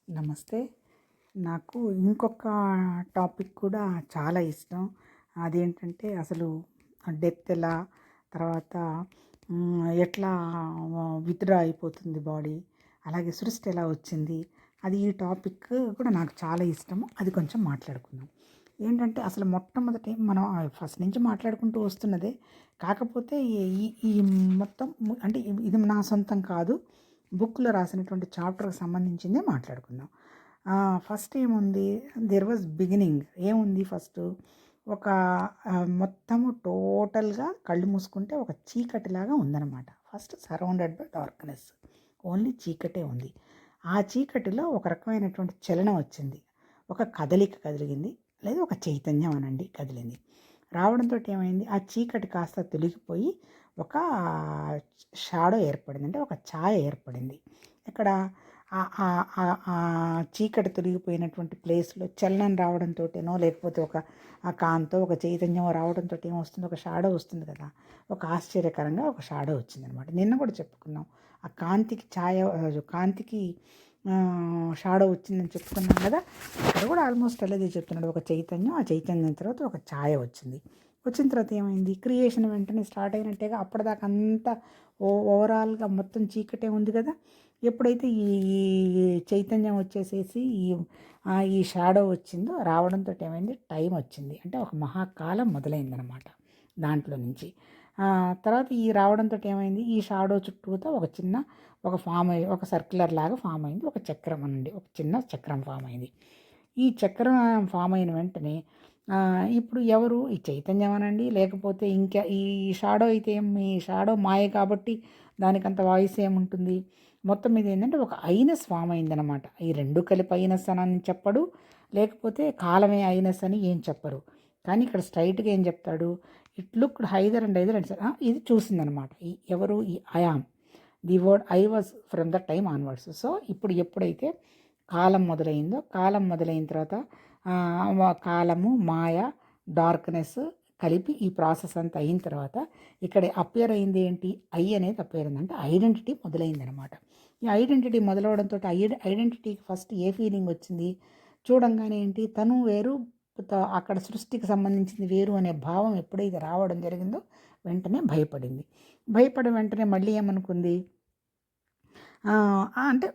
నమస్తే. నాకు ఇంకొక టాపిక్ కూడా చాలా ఇష్టం. అదేంటంటే అసలు డెత్ ఎలా, తర్వాత ఎట్లా విత్‌డ్రా అయిపోతుంది బాడీ, అలాగే సృష్టి ఎలా వచ్చింది, అది ఈ టాపిక్ కూడా నాకు చాలా ఇష్టము. అది కొంచెం మాట్లాడుకుందాం. ఏంటంటే అసలు మొట్టమొదటి మనం ఫస్ట్ నుంచి మాట్లాడుకుంటూ వస్తున్నదే. కాకపోతే ఈ ఈ ఈ మొత్తం అంటే ఇది నా సొంతం కాదు. బుక్‌లో రాసినటువంటి చాప్టర్‌కి సంబంధించిందే మాట్లాడుకుందాం. ఫస్ట్ ఏముంది, దేర్ వాజ్ బిగినింగ్. ఏముంది ఫస్టు ఒక మొత్తము టోటల్‌గా కళ్ళు మూసుకుంటే ఒక చీకటిలాగా ఉందనమాట. First surrounded by darkness. Only చీకటే ఉంది. ఆ చీకటిలో ఒక రకమైనటువంటి చలనం వచ్చింది. ఒక కదలిక కదిలింది. లేదా ఒక చైతన్యం అనండి కదిలింది. రావడంతో ఏమైంది, ఆ చీకటి కాస్త తొలగిపోయి ఒక షాడో ఏర్పడింది. అంటే ఒక ఛాయ ఏర్పడింది. ఇక్కడ చీకటి తొలగిపోయినటువంటి ప్లేస్‌లో చలనం రావడంతోటేనో, లేకపోతే ఒక కాంతో, ఒక చైతన్యం రావడంతో ఏమొస్తుంది, ఒక షాడో వస్తుంది కదా! ఒక ఆశ్చర్యకరంగా ఒక షాడో వచ్చిందనమాట. నిన్న కూడా చెప్పుకున్నాం. ఆ కాంతికి కాంతికి షాడో వచ్చిందని చెప్పుకున్నాం కదా! ఇక్కడ కూడా ఆల్మోస్ట్ అలాగే చెప్తున్నాడు. ఒక చైతన్యం, ఆ చైతన్యం తర్వాత ఒక ఛాయ వచ్చింది. వచ్చిన తర్వాత ఏమైంది, క్రియేషన్ వెంటనే స్టార్ట్ అయినట్టేగా. అప్పటిదాకా అంతా ఓవరాల్‌గా మొత్తం చీకటే ఉంది కదా! ఎప్పుడైతే ఈ చైతన్యం వచ్చేసేసి ఈ షాడో వచ్చిందో, రావడంతో ఏమైంది, టైం వచ్చింది. అంటే ఒక మహాకాలం మొదలైందనమాట దాంట్లో నుంచి. తర్వాత ఈ రావడంతో ఏమైంది, ఈ షాడో చుట్టూతా ఒక ఫామ్ అయ్యి, ఒక సర్క్యులర్ లాగా ఫామ్ అయింది. ఒక చక్రం అనండి, ఒక చిన్న చక్రం ఫామ్ అయింది. ఈ చక్రం ఫామ్ అయిన వెంటనే ఇప్పుడు ఎవరు, ఈ చైతన్యం అనండి, లేకపోతే ఇంకా ఈ షాడో అయితే ఈ షాడో మాయ కాబట్టి దానికంత వాయిస్ ఏముంటుంది. మొత్తం మీద ఏంటంటే ఒక ఐనెస్ ఫామ్ అయిందనమాట. ఈ రెండు కలిపి ఐనెస్ అని చెప్పడు, లేకపోతే కాలమే ఐనెస్ అని ఏం చెప్పరు. కానీ ఇక్కడ స్ట్రైట్గా ఏం చెప్తాడు, it looked hither and either and ఇది చూసిందనమాట. ఎవరు, ఈ I'm, the word I was from the time onwards. So ఇప్పుడు ఎప్పుడైతే కాలం మొదలైందో, కాలం మొదలైన తర్వాత కాలము, మాయ, డార్క్నెస్ కలిపి ఈ ప్రాసెస్ అంతా అయిన తర్వాత ఇక్కడ అప్పేర్ అయింది ఏంటి, ఐ అనేది అప్పేర్ అయింది. అంటే ఐడెంటిటీ మొదలైందనమాట. ఈ ఐడెంటిటీ మొదలవడంతో ఐడెంటిటీకి ఫస్ట్ ఏ ఫీలింగ్ వచ్చింది, చూడంగానే ఏంటి, తను వేరు, అక్కడ సృష్టికి సంబంధించింది వేరు అనే భావం ఎప్పుడైతే రావడం జరిగిందో వెంటనే భయపడింది. భయపడిన వెంటనే మళ్ళీ ఏమనుకుంది, అంటే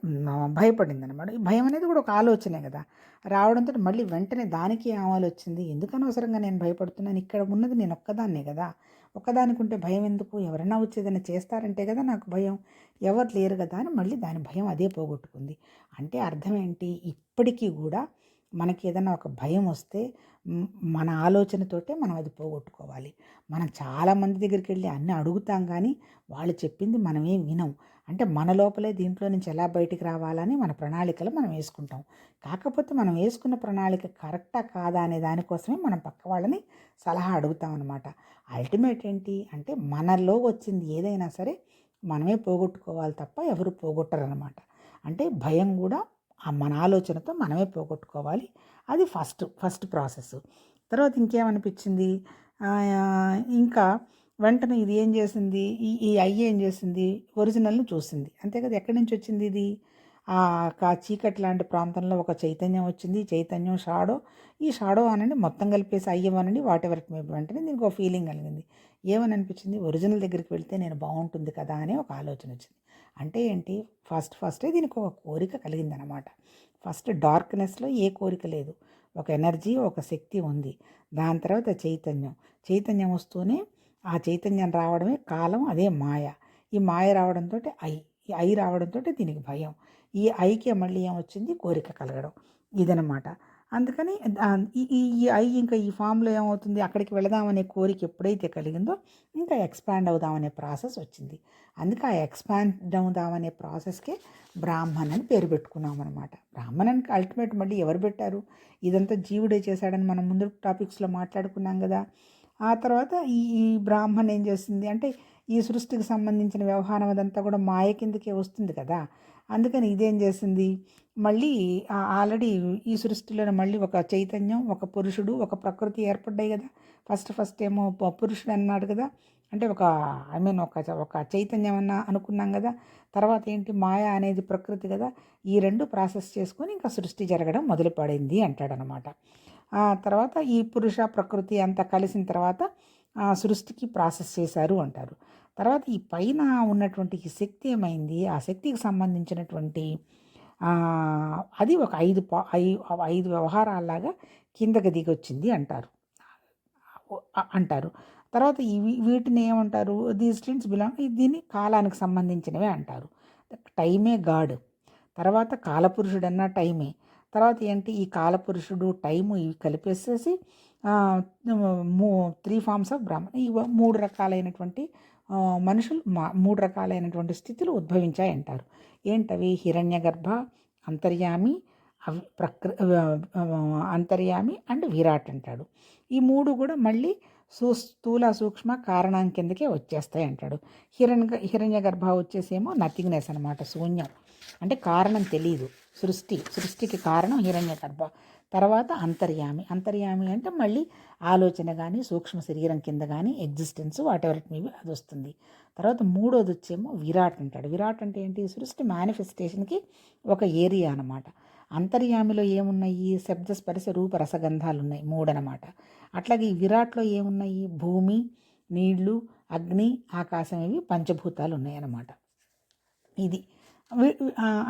భయపడిందనమాట. ఈ భయం అనేది కూడా ఒక ఆలోచనే కదా! రావడంతో మళ్ళీ వెంటనే దానికి ఏం ఆలోచొచ్చింది, ఎందుకు అనవసరంగా నేను భయపడుతున్నాను, ఇక్కడ ఉన్నది నేను ఒక్కదాన్నే కదా! ఒక్కదానికి ఉంటే భయం ఎందుకు, ఎవరైనా వచ్చి ఏదైనా చేస్తారంటే కదా నాకు భయం, ఎవరు లేరు కదా అని మళ్ళీ దాని భయం అదే పోగొట్టుకుంది. అంటే అర్థం ఏంటి, ఇప్పటికీ కూడా మనకి ఏదైనా ఒక భయం వస్తే మన ఆలోచనతోటే మనం అది పోగొట్టుకోవాలి. మనం చాలామంది దగ్గరికి వెళ్ళి అన్నీ అడుగుతాం, కానీ వాళ్ళు చెప్పింది మనమేం వినం. అంటే మన లోపలే దీంట్లో నుంచి ఎలా బయటికి రావాలని మన ప్రణాళికలు మనం వేసుకుంటాం. కాకపోతే మనం వేసుకున్న ప్రణాళిక కరెక్టా కాదా అనే దానికోసమే మనం పక్క వాళ్ళని సలహా అడుగుతాం అనమాట. అల్టిమేట్ ఏంటి అంటే, మనలో వచ్చింది ఏదైనా సరే మనమే పోగొట్టుకోవాలి తప్ప ఎవరు పోగొట్టరనమాట. అంటే భయం కూడా మన ఆలోచనతో మనమే పోగొట్టుకోవాలి. అది ఫస్ట్ ప్రాసెస్. తర్వాత ఇంకేమనిపించింది, ఇంకా వెంటనే ఇది ఏం చేసింది, ఈ ఐ ఏం చేసింది, ఒరిజినల్ని చూసింది. అంతే కదా, ఎక్కడి నుంచి వచ్చింది ఇది, చీకటి లాంటి ప్రాంతంలో ఒక చైతన్యం వచ్చింది. చైతన్యం షాడో, ఈ షాడో అనండి మొత్తం కలిపేసి అయ్యమనండి, whatever it may be. వెంటనే దీనికి ఒక ఫీలింగ్ కలిగింది. ఏమని అనిపించింది, ఒరిజినల్ దగ్గరికి వెళ్తే నేను బాగుంటుంది కదా అనే ఒక ఆలోచన వచ్చింది. అంటే ఏంటి, ఫస్టే దీనికి ఒక కోరిక కలిగిందనమాట. ఫస్ట్ డార్క్నెస్లో ఏ కోరిక లేదు, ఒక ఎనర్జీ, ఒక శక్తి ఉంది. దాని తర్వాత చైతన్యం వస్తూనే ఆ చైతన్యం రావడమే కాలం, అదే మాయ. ఈ మాయ రావడంతో ఈ ఐ రావడంతో దీనికి భయం. ఈ ఐకి మళ్ళీ ఏమొచ్చింది, కోరిక కలగడం, ఇదనమాట. అందుకని ఈ ఐ ఇంకా ఈ ఫామ్లో ఏమవుతుంది, అక్కడికి వెళదామనే కోరిక ఎప్పుడైతే కలిగిందో ఇంకా ఎక్స్పాండ్ అవుదామనే ప్రాసెస్ వచ్చింది. అందుకే ఆ ఎక్స్పాండ్ అవుదామనే ప్రాసెస్కే బ్రాహ్మణ్ అని పేరు పెట్టుకున్నాం అనమాట. బ్రాహ్మణానికి అల్టిమేట్ మళ్ళీ ఎవరు పెట్టారు, ఇదంతా జీవుడే చేశాడని మనం ముందు టాపిక్స్లో మాట్లాడుకున్నాం కదా. ఆ తర్వాత ఈ బ్రాహ్మణ్ ఏం చేస్తుంది అంటే, ఈ సృష్టికి సంబంధించిన వ్యవహారం అదంతా కూడా మాయ కిందకే వస్తుంది కదా. అందుకని ఇదేం చేసింది, మళ్ళీ ఆల్రెడీ ఈ సృష్టిలోనే మళ్ళీ ఒక చైతన్యం, ఒక పురుషుడు, ఒక ప్రకృతి ఏర్పడ్డాయి కదా. ఫస్ట్ ఏమో పురుషుడు అన్నాడు కదా, అంటే ఒక ఐ మీన్ ఒక చైతన్యం అన్న అనుకున్నాం కదా. తర్వాత ఏంటి, మాయ అనేది ప్రకృతి కదా. ఈ రెండు ప్రాసెస్ చేసుకొని ఇంకా సృష్టి జరగడం మొదలుపడింది అంటాడనమాట. తర్వాత ఈ పురుష ప్రకృతి అంతా కలిసిన తర్వాత సృష్టికి ప్రాసెస్ చేశారు అంటారు. తర్వాత ఈ పైన ఉన్నటువంటి ఈ శక్తి ఏమైంది, ఆ శక్తికి సంబంధించినటువంటి అది ఒక 5 వ్యవహారాల్లాగా కిందకి దిగొచ్చింది అంటారు. తర్వాత వీటిని ఏమంటారు, దీస్ థింగ్స్ బిలాంగ్, దీన్ని కాలానికి సంబంధించినవే అంటారు. టైమే గాడ్. తర్వాత కాలపురుషుడన్నా టైమే. తర్వాత ఏంటి, ఈ కాలపురుషుడు టైము ఇవి కలిపేసేసి 3 ఫార్మ్స్ ఆఫ్ బ్రాహ్మణ, ఈ 3 రకాలైనటువంటి మనుషులు 3 రకాలైనటువంటి స్థితులు ఉద్భవించాయి అంటారు. ఏంటవి, హిరణ్యగర్భ, అంతర్యామి, అంతర్యామి అండ్ విరాట్ అంటాడు. ఈ 3 కూడా మళ్ళీ స్థూల సూక్ష్మ కారణం కిందకే వచ్చేస్తాయి అంటాడు. హిరణ్యగర్భ వచ్చేసేమో నథింగ్నెస్ అనమాట, శూన్యం, అంటే కారణం తెలీదు. సృష్టికి కారణం హిరణ్యగర్భ. తర్వాత అంతర్యామి అంటే మళ్ళీ ఆలోచన కానీ సూక్ష్మ శరీరం కింద కానీ existence what ever it maybe అది వస్తుంది. తర్వాత మూడోది వచ్చేమో విరాట్ అంటాడు. విరాట్ అంటే ఏంటి, సృష్టి మేనిఫెస్టేషన్కి ఒక ఏరియా అనమాట. అంతర్యామిలో ఏమున్నాయి, శబ్ద స్పర్శ రూప రసగంధాలు ఉన్నాయి, 3 అనమాట. అట్లాగే ఈ విరాట్లో ఏమున్నాయి, భూమి, నీళ్లు, అగ్ని, ఆకాశం, ఇవి పంచభూతాలు ఉన్నాయి అన్నమాట. ఇది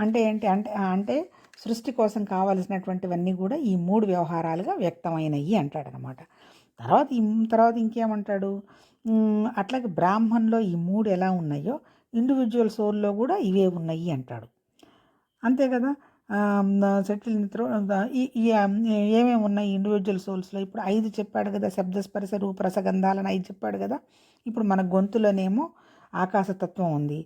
అంటే ఏంటి అంటే సృష్టి కోసం కావలసినటువంటివన్నీ కూడా ఈ 3 వ్యవహారాలుగా వ్యక్తమైనవి అంటాడనమాట. తర్వాత ఇంకేమంటాడు, అట్లాగే బ్రాహ్మణ్లో ఈ 3 ఎలా ఉన్నాయో ఇండివిజువల్ సోల్లో కూడా ఇవే ఉన్నాయి అంటాడు. అంతే కదా. సెటిల్ ఏమేమి ఉన్నాయి ఇండివిజువల్ సోల్స్లో, ఇప్పుడు 5 చెప్పాడు కదా, శబ్దస్పర్శ రూపరసగంధాలని 5 చెప్పాడు కదా. ఇప్పుడు మన గొంతులోనేమో ఆకాశతత్వం ఉంది,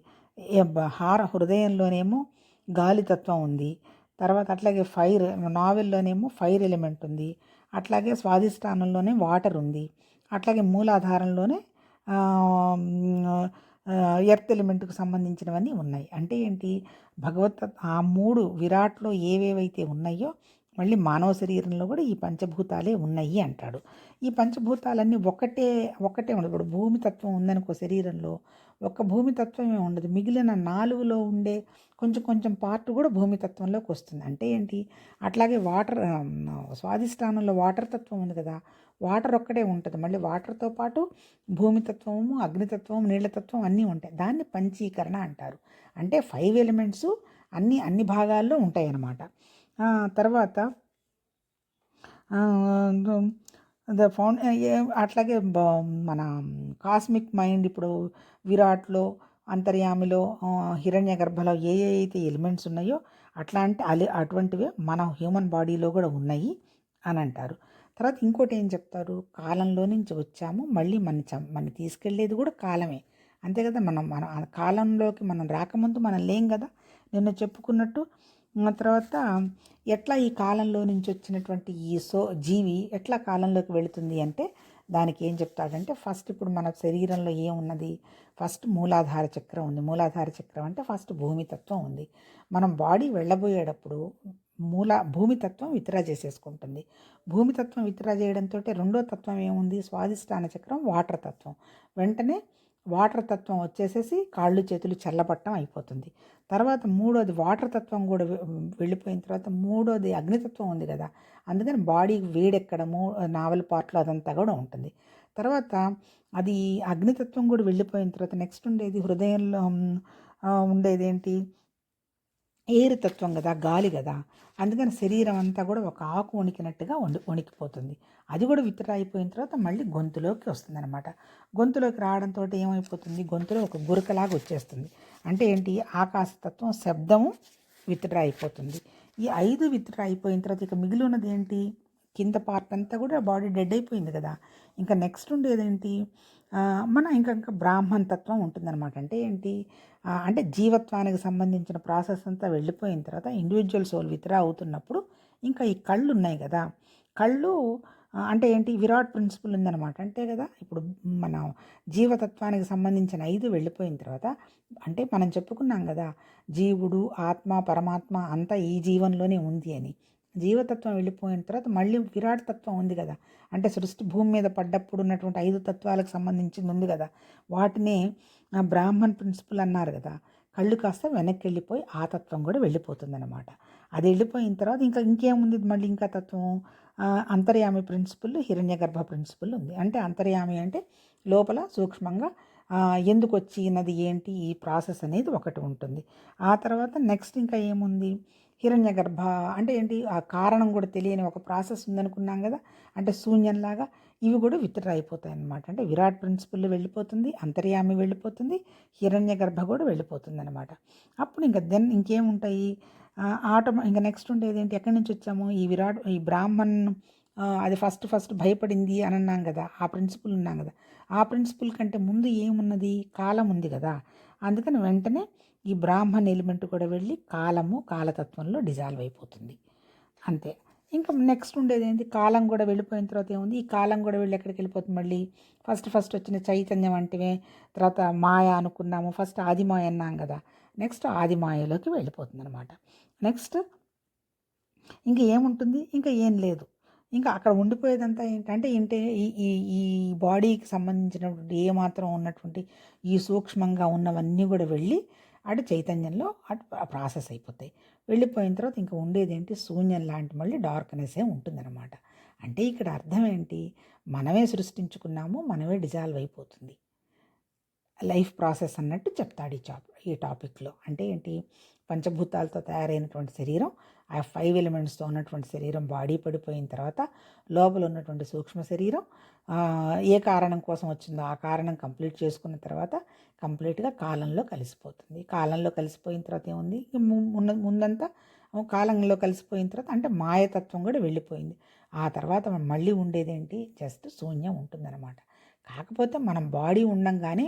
హృదయంలోనేమో గాలితత్వం ఉంది. తర్వాత అట్లాగే నావెల్లోనేమో ఫైర్ ఎలిమెంట్ ఉంది. అట్లాగే స్వాధిష్టానంలోనే వాటర్ ఉంది. అట్లాగే మూలాధారంలోనే ఎర్త్ ఎలిమెంట్కి సంబంధించినవన్నీ ఉన్నాయి. అంటే ఏంటి, ఆ 3 విరాట్లో ఏవేవైతే ఉన్నాయో మళ్ళీ మానవ శరీరంలో కూడా ఈ పంచభూతాలే ఉన్నాయి అంటాడు. ఈ పంచభూతాలన్నీ ఒకటే ఉండదు. ఇప్పుడు భూమితత్వం ఉందనుకో శరీరంలో, ఒక్క భూమితత్వమే ఉండదు, మిగిలిన 4లో ఉండే కొంచెం పార్ట్ కూడా భూమితత్వంలోకి వస్తుంది. అంటే ఏంటి, అట్లాగే స్వాధిష్టానంలో వాటర్ తత్వం ఉంది కదా, వాటర్ ఒక్కటే ఉంటుంది, మళ్ళీ వాటర్తో పాటు భూమితత్వము, అగ్నితత్వం, నీళ్లతత్వం అన్నీ ఉంటాయి. దాన్ని పంచీకరణ అంటారు. అంటే 5 ఎలిమెంట్స్ అన్ని భాగాల్లో ఉంటాయి అన్నమాట. తర్వాత అట్లాగే మన కాస్మిక్ మైండ్, ఇప్పుడు విరాట్లో, అంతర్యామిలో, హిరణ్యగర్భలో అయితే ఎలిమెంట్స్ ఉన్నాయో అటువంటివే మన హ్యూమన్ బాడీలో కూడా ఉన్నాయి అని అంటారు. తర్వాత ఇంకోటి ఏం చెప్తారు, కాలంలో నుంచి వచ్చాము, మళ్ళీ మన తీసుకెళ్ళేది కూడా కాలమే, అంతే కదా. మన కాలంలోకి మనం రాకముందు మనం లేం కదా, నిన్న చెప్పుకున్నట్టు. తర్వాత ఎట్లా ఈ కాలంలో నుంచి వచ్చినటువంటి జీవి ఎట్లా కాలంలోకి వెళుతుంది అంటే, దానికి ఏం చెప్తాడంటే, ఫస్ట్ ఇప్పుడు మన శరీరంలో ఏమున్నది, ఫస్ట్ మూలాధార చక్రం ఉంది. మూలాధార చక్రం అంటే ఫస్ట్ భూమితత్వం ఉంది. మనం బాడీ వెళ్ళబోయేటప్పుడు భూమితత్వం విత్డ్రా చేసేసుకుంటుంది. భూమితత్వం విత్డ్రా చేయడంతో రెండో తత్వం ఏముంది, స్వాధిష్టాన చక్రం వాటర్ తత్వం. వెంటనే వాటర్ తత్వం వచ్చేసేసి కాళ్ళు చేతులు చల్లబట్టం అయిపోతుంది. తర్వాత మూడోది వాటర్ తత్వం కూడా వెళ్ళిపోయిన తర్వాత మూడోది అగ్నితత్వం ఉంది కదా, అందుకని బాడీకి వేడెక్కడము నావల్ పార్ట్లో అదంతా కూడా ఉంటుంది. తర్వాత అది అగ్నితత్వం కూడా వెళ్ళిపోయిన తర్వాత నెక్స్ట్ ఉండేది హృదయంలో ఉండేది ఏంటి, ఎయిర్ తత్వం కదా, గాలి కదా, అందుకని శరీరం అంతా కూడా ఒక ఆకు వణికినట్టుగా వణికిపోతుంది. అది కూడా విత్డ్రా అయిపోయిన తర్వాత మళ్ళీ గొంతులోకి వస్తుంది అనమాట. గొంతులోకి రావడంతో ఏమైపోతుంది, గొంతులో ఒక గురకలాగా వచ్చేస్తుంది. అంటే ఏంటి, ఆకాశతత్వం శబ్దము విత్డ్రా అయిపోతుంది. ఈ 5 విత్డ్రా అయిపోయిన తర్వాత ఇక మిగిలి ఉన్నది ఏంటి, కింద పార్ట్ అంతా కూడా బాడీ డెడ్ అయిపోయింది కదా. ఇంకా నెక్స్ట్ ఉండేదేంటి, ఇంకా బ్రాహ్మణ తత్వం ఉంటుందన్నమాట. అంటే ఏంటి, అంటే జీవత్వానికి సంబంధించిన ప్రాసెస్ అంతా వెళ్ళిపోయిన తర్వాత ఇండివిజువల్ సోల్ విత్డ్రా అవుతున్నప్పుడు ఇంకా ఈ కళ్ళు ఉన్నాయి కదా, కళ్ళు అంటే ఏంటి, విరాట్ ప్రిన్సిపల్ ఉందన్నమాట. అంటే కదా, ఇప్పుడు మన జీవతత్వానికి సంబంధించిన 5 వెళ్ళిపోయిన తర్వాత, అంటే మనం చెప్పుకున్నాం కదా, జీవుడు, ఆత్మ, పరమాత్మ అంతా ఈ జీవంలోనే ఉంది అని. జీవతత్వం వెళ్ళిపోయిన తర్వాత మళ్ళీ విరాట్ తత్వం ఉంది కదా, అంటే సృష్టి భూమి మీద పడ్డప్పుడు ఉన్నటువంటి 5 తత్వాలకు సంబంధించింది ఉంది కదా, వాటిని బ్రాహ్మణ్ ప్రిన్సిపల్ అన్నారు కదా. కళ్ళు కాస్త వెనక్కి వెళ్ళిపోయి ఆ తత్వం కూడా వెళ్ళిపోతుంది అనమాట. అది వెళ్ళిపోయిన తర్వాత ఇంకేముంది మళ్ళీ ఇంకా తత్వం, అంతర్యామి ప్రిన్సిపల్, హిరణ్యగర్భ ప్రిన్సిపల్ ఉంది. అంటే అంతర్యామి అంటే లోపల సూక్ష్మంగా ఎందుకు వచ్చినది ఏంటి ఈ ప్రాసెస్ అనేది ఒకటి ఉంటుంది. ఆ తర్వాత నెక్స్ట్ ఇంకా ఏముంది, హిరణ్యగర్భ అంటే ఏంటి, ఆ కారణం కూడా తెలియని ఒక ప్రాసెస్ ఉందనుకున్నాం కదా, అంటే శూన్యంలాగా ఇవి కూడా విత్డ్రా అయిపోతాయి అన్నమాట. అంటే విరాట్ ప్రిన్సిపల్ వెళ్ళిపోతుంది, అంతర్యామి వెళ్ళిపోతుంది, హిరణ్యగర్భ కూడా వెళ్ళిపోతుంది అనమాట. అప్పుడు ఇంకా ఇంకేముంటాయి, ఇంకా నెక్స్ట్ ఉండేది ఏంటి, ఎక్కడి నుంచి వచ్చాము, ఈ బ్రాహ్మణ్ అది ఫస్ట్ భయపడింది అని అన్నాం కదా, ఆ ప్రిన్సిపల్ ఉన్నాం కదా, ఆ ప్రిన్సిపల్ కంటే ముందు ఏమున్నది, కాలం ఉంది కదా. అందుకని వెంటనే ఈ బ్రాహ్మణ్ ఎలిమెంట్ కూడా వెళ్ళి కాలతత్వంలో డిజాల్వ్ అయిపోతుంది అంతే. ఇంకా నెక్స్ట్ ఉండేది ఏంటి, కాలం కూడా వెళ్ళిపోయిన తర్వాత ఏముంది, ఈ కాలం కూడా వెళ్ళి ఎక్కడికి వెళ్ళిపోతుంది, మళ్ళీ ఫస్ట్ వచ్చిన చైతన్యం అంటే తర్వాత మాయ అనుకున్నాము, ఫస్ట్ ఆదిమాయ అన్నాం కదా, నెక్స్ట్ ఆదిమాయలోకి వెళ్ళిపోతుంది అనమాట. నెక్స్ట్ ఇంకా ఏముంటుంది, ఇంకా ఏం లేదు. ఇంకా అక్కడ ఉండిపోయేదంతా ఏంటంటే ఈ ఈ ఈ బాడీకి సంబంధించినటువంటి ఏమాత్రం ఉన్నటువంటి ఈ సూక్ష్మంగా ఉన్నవన్నీ కూడా వెళ్ళి అటు చైతన్యంలో అటు ప్రాసెస్ అయిపోతాయి. వెళ్ళిపోయిన తర్వాత ఇంకా ఉండేది ఏంటి, శూన్యం లాంటి మళ్ళీ డార్క్నెస్సే ఉంటుందన్నమాట. అంటే ఇక్కడ అర్థం ఏంటి, మనమే సృష్టించుకున్నాము, మనమే డిజాల్వ్ అయిపోతుంది లైఫ్ ప్రాసెస్ అన్నట్టు చెప్తాడు ఈ టాపిక్లో. అంటే ఏంటి, పంచభూతాలతో తయారైనటువంటి శరీరం, ఆ 5 ఎలిమెంట్స్తో ఉన్నటువంటి శరీరం బాడీ పడిపోయిన తర్వాత లోపల ఉన్నటువంటి సూక్ష్మ శరీరం ఏ కారణం కోసం వచ్చిందో ఆ కారణం కంప్లీట్ చేసుకున్న తర్వాత కంప్లీట్గా కాలంలో కలిసిపోతుంది. కాలంలో కలిసిపోయిన తర్వాత ఏముంది, ముందంతా కాలంలో కలిసిపోయిన తర్వాత అంటే మాయతత్వం కూడా వెళ్ళిపోయింది. ఆ తర్వాత మళ్ళీ ఉండేదేంటి, జస్ట్ శూన్యం ఉంటుందన్నమాట. కాకపోతే మనం బాడీ ఉండంగానే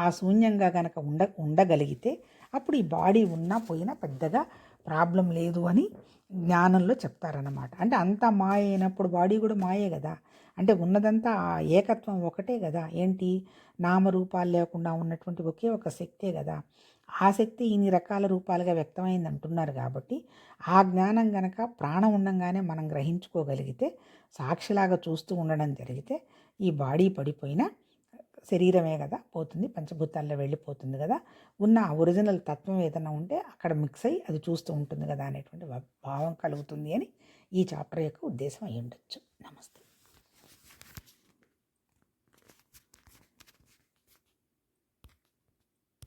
ఆ శూన్యంగా కనుక ఉండగలిగితే అప్పుడు ఈ బాడీ ఉన్నా పోయినా పెద్దగా ప్రాబ్లం లేదు అని జ్ఞానంలో చెప్తారన్నమాట. అంటే అంతా మాయ అయినప్పుడు బాడీ కూడా మాయే కదా, అంటే ఉన్నదంతా ఆ ఏకత్వం ఒకటే కదా, ఏంటి నామరూపాలు లేకుండా ఉన్నటువంటి ఒకే ఒక శక్తే కదా. ఆ శక్తి ఇన్ని రకాల రూపాలుగా వ్యక్తమైంది అంటున్నారు కాబట్టి ఆ జ్ఞానం గనక ప్రాణం ఉండంగానే మనం గ్రహించుకోగలిగితే, సాక్షిలాగా చూస్తూ ఉండడం జరిగితే ఈ బాడీ పడిపోయినా శరీరమే కదా పోతుంది, పంచభూతాల్లో వెళ్ళిపోతుంది కదా, ఉన్న ఒరిజినల్ తత్వం ఏదైనా ఉంటే అక్కడ మిక్స్ అయ్యి అది చూస్తూ ఉంటుంది కదా అనేటువంటి భావం కలుగుతుంది అని ఈ చాప్టర్ యొక్క ఉద్దేశం అయి ఉండొచ్చు. నమస్తే.